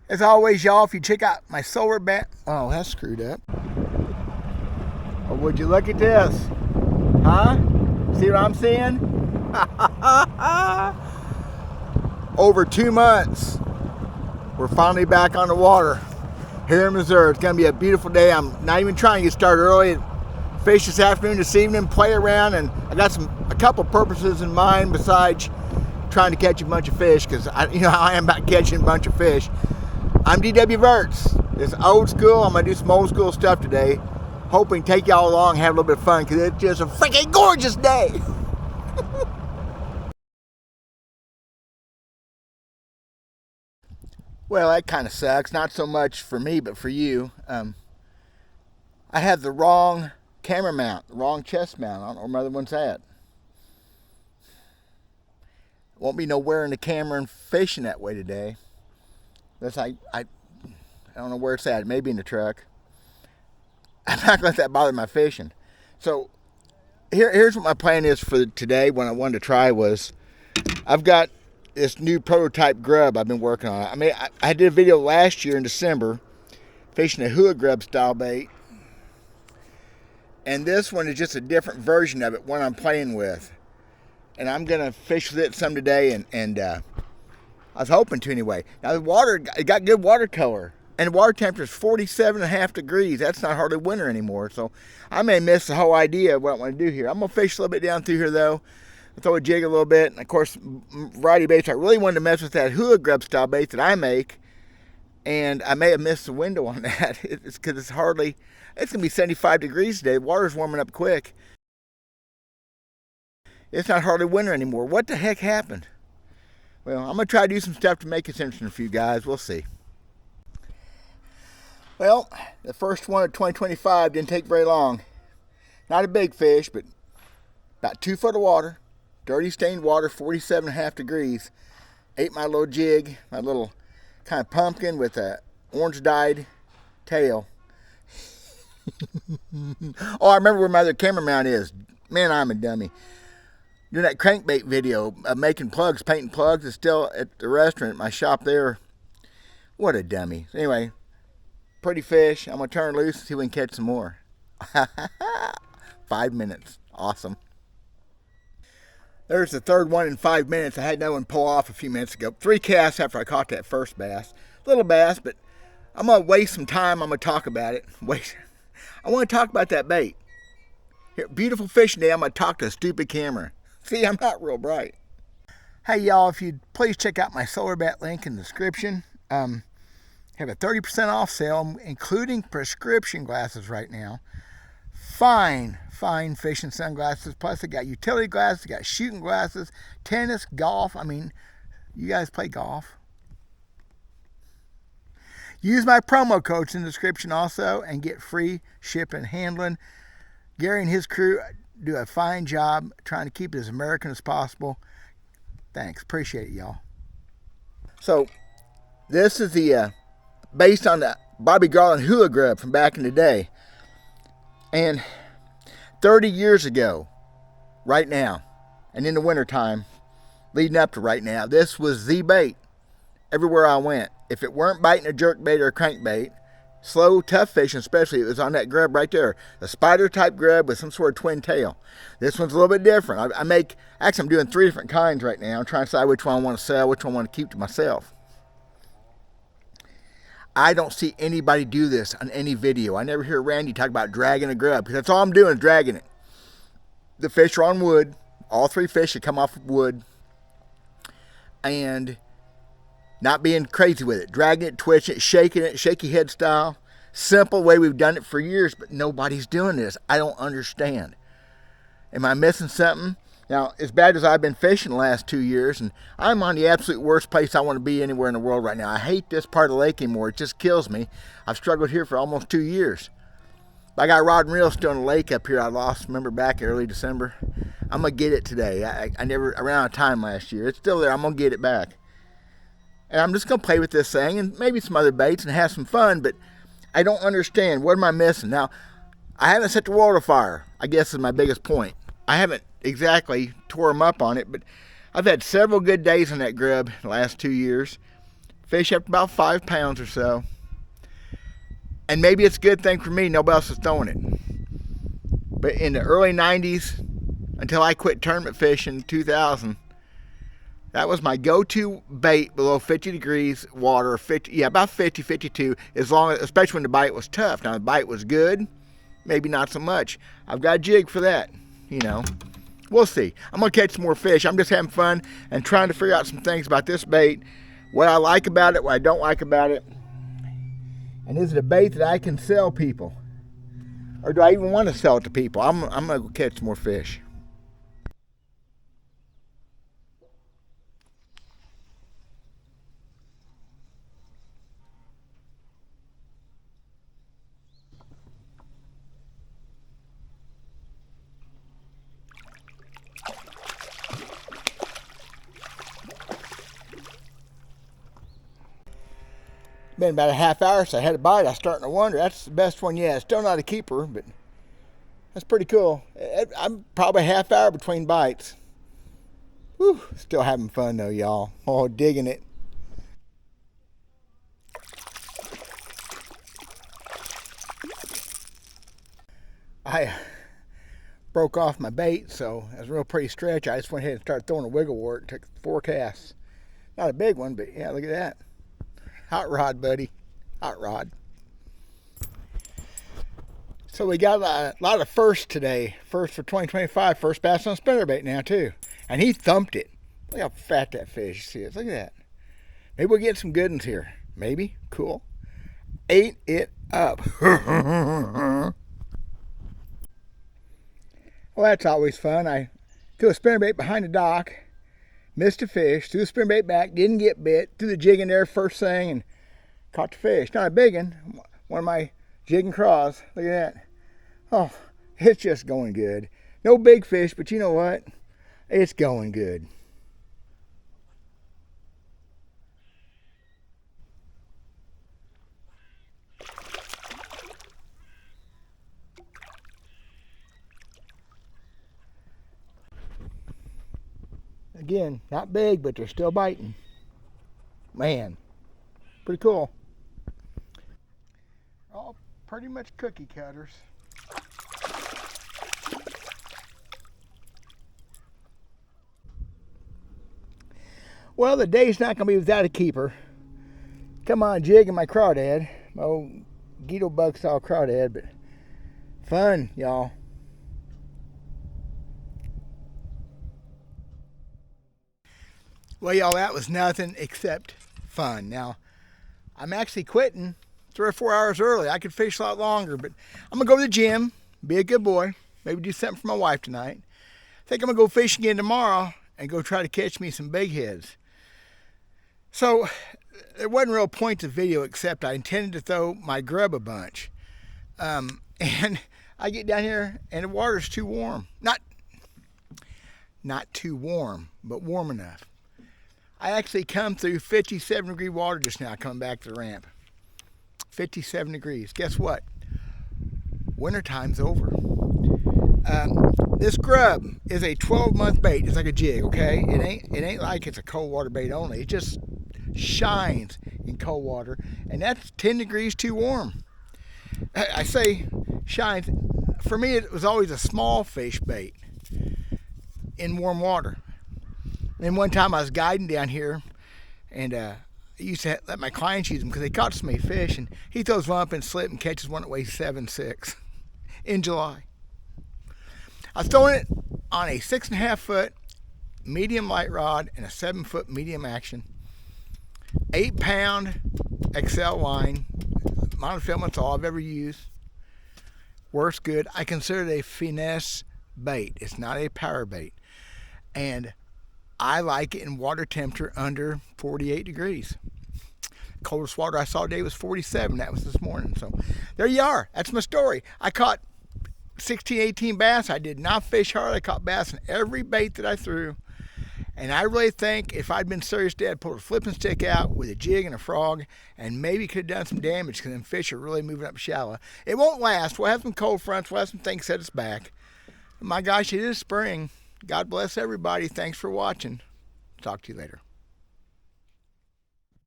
As always, y'all, if you check out my solar bat, oh, that's screwed up. Oh, would you look at this? Huh? See what I'm seeing? Over 2 months, we're finally back on the water here in Missouri. It's gonna be a beautiful day. I'm not even trying to get started early. Fish this afternoon, this evening, play around, and I got a couple purposes in mind besides trying to catch a bunch of fish, because you know how I am about catching a bunch of fish. I'm DW Verts. It's old school. I'm gonna do some old school stuff today, hoping to take y'all along, have a little bit of fun, because it's just a freaking gorgeous day. Well, that kind of sucks. Not so much for me, but for you. I have the wrong camera mount, the wrong chest mount. I don't know where my other one's at. Won't be no wearing the camera and fishing that way today. That's I don't know where it's at. Maybe in the truck. I'm not gonna let that bother my fishing. So here's what my plan is for today. What I wanted to try was, I've got this new prototype grub I've been working on. I mean, I did a video last year in December fishing a hula grub style bait, and this one is just a different version of it, one I'm playing with, and I'm gonna fish with it some today, and I was hoping to anyway. Now the water, it got good water color, and the water temperature is 47.5 degrees. That's not hardly winter anymore, so I may miss the whole idea of what I want to do here. I'm gonna fish a little bit down through here though, throw a jig a little bit, and of course variety of baits. I really wanted to mess with that hula grub style bait that I make, and I may have missed the window on that. It's because it's gonna be 75 degrees today. The water's warming up quick. It's not hardly winter anymore. What the heck happened? Well, I'm going to try to do some stuff to make it interesting for you guys. We'll see. Well, the first one of 2025 didn't take very long. Not a big fish, but about 2 foot of water. Dirty stained water, 47.5 degrees. Ate my little jig, my little kind of pumpkin with a orange dyed tail. Oh, I remember where my other camera mount is. Man, I'm a dummy. Doing that crankbait video of making plugs, painting plugs, is still at the restaurant at my shop there. What a dummy. Anyway, pretty fish. I'm going to turn loose and see if we can catch some more. 5 minutes. Awesome. There's the third one in 5 minutes. I had that one pull off a few minutes ago. 3 casts after I caught that first bass. Little bass, but I'm going to waste some time. I'm going to talk about it. I want to talk about that bait. Here, beautiful fishing day. I'm going to talk to a stupid camera. See, I'm not real bright. Hey, y'all, if you'd please check out my solar bat link in the description. Have a 30% off sale, including prescription glasses right now. Fine fishing sunglasses. Plus, I got utility glasses, I got shooting glasses, tennis, golf. I mean, you guys play golf. Use my promo codes in the description also and get free shipping and handling. Gary and his crew do a fine job trying to keep it as American as possible. Thanks. Appreciate it, y'all. So, this is the based on the Bobby Garland hula grub from back in the day. And 30 years ago, right now, and in the wintertime, leading up to right now, this was the bait everywhere I went. If it weren't biting a jerkbait or a crankbait, slow, tough fishing especially, it was on that grub right there. The spider type grub with some sort of twin tail. This one's a little bit different. Actually I'm doing 3 different kinds right now. I'm trying to decide which one I want to sell, which one I want to keep to myself. I don't see anybody do this on any video. I never hear Randy talk about dragging a grub, because that's all I'm doing is dragging it. The fish are on wood. All 3 fish should come off of wood. And not being crazy with it. Dragging it, twitching it, shaky head style. Simple way we've done it for years, but nobody's doing this. I don't understand. Am I missing something? Now, as bad as I've been fishing the last 2 years, and I'm on the absolute worst place I want to be anywhere in the world right now. I hate this part of the lake anymore. It just kills me. I've struggled here for almost 2 years. I got rod and reel still in the lake up here I lost, remember, back early December. I'm going to get it today. I ran out of time last year. It's still there. I'm going to get it back. And I'm just going to play with this thing and maybe some other baits and have some fun, but I don't understand. What am I missing? Now, I haven't set the world afire, I guess is my biggest point. I haven't exactly tore them up on it, but I've had several good days on that grub the last 2 years. Fish up to about 5 pounds or so. And maybe it's a good thing for me, nobody else is throwing it. But in the early 90s, until I quit tournament fishing in 2000, that was my go-to bait below 50 degrees water, about 50, 52, especially when the bite was tough. Now, the bite was good, maybe not so much. I've got a jig for that, you know. We'll see. I'm going to catch some more fish. I'm just having fun and trying to figure out some things about this bait, what I like about it, what I don't like about it. And is it a bait that I can sell people? Or do I even want to sell it to people? I'm going to go catch some more fish. Been about a half hour since I had a bite. I was starting to wonder. That's the best one yet. Still not a keeper, but that's pretty cool. I'm probably a half hour between bites. Whew, still having fun though, y'all. Oh, digging it. I broke off my bait, so it was a real pretty stretch. I just went ahead and started throwing a wiggle wart. Took 4 casts. Not a big one, but yeah, look at that. Hot rod, buddy. Hot rod. So we got a lot of firsts today. First for 2025. First bass on spinnerbait now, too. And he thumped it. Look how fat that fish. See it? Look at that. Maybe we'll get some good ones here. Maybe. Cool. Ate it up. Well, that's always fun. I threw a spinnerbait behind the dock. Missed a fish, threw the spinnerbait back, didn't get bit, threw the jig in there first thing and caught the fish. Not a big one, one of my jig and craws. Look at that. Oh, it's just going good. No big fish, but you know what? It's going good. Again, not big, but they're still biting. Man, pretty cool. All pretty much cookie cutters. Well, the day's not going to be without a keeper. Come on, jig and my crawdad. My old Guido bug style crawdad, but fun, y'all. Well, y'all, that was nothing except fun. Now, I'm actually quitting 3 or 4 hours early. I could fish a lot longer, but I'm going to go to the gym, be a good boy, maybe do something for my wife tonight. I think I'm going to go fishing again tomorrow and go try to catch me some big heads. So, there wasn't a real point to the video except I intended to throw my grub a bunch. And I get down here and the water's too warm. Not too warm, but warm enough. I actually come through 57 degree water just now coming back to the ramp. 57 degrees. Guess what? Wintertime's over. This grub is a 12-month bait. It's like a jig, okay? It ain't like it's a cold water bait only. It just shines in cold water, and that's 10 degrees too warm. I say shines. For me, it was always a small fish bait in warm water. And one time I was guiding down here, and I used to let my clients use them because they caught so many fish, and he throws one up and slip and catches one that weighs 7.6 in July. I was throwing it on a 6.5 foot medium light rod and a 7 foot medium action, 8 pound XL line, monofilament's all I've ever used. Works good. I consider it a finesse bait. It's not a power bait, and I like it in water temperature under 48 degrees. Coldest water I saw today was 47. That was this morning. So there you are. That's my story. I caught 16, 18 bass. I did not fish hard. I caught bass in every bait that I threw. And I really think if I'd been serious, Dad pulled a flipping stick out with a jig and a frog and maybe could have done some damage because them fish are really moving up shallow. It won't last. We'll have some cold fronts. We'll have some things set us back. My gosh, it is spring. God bless everybody. Thanks for watching. Talk to you later.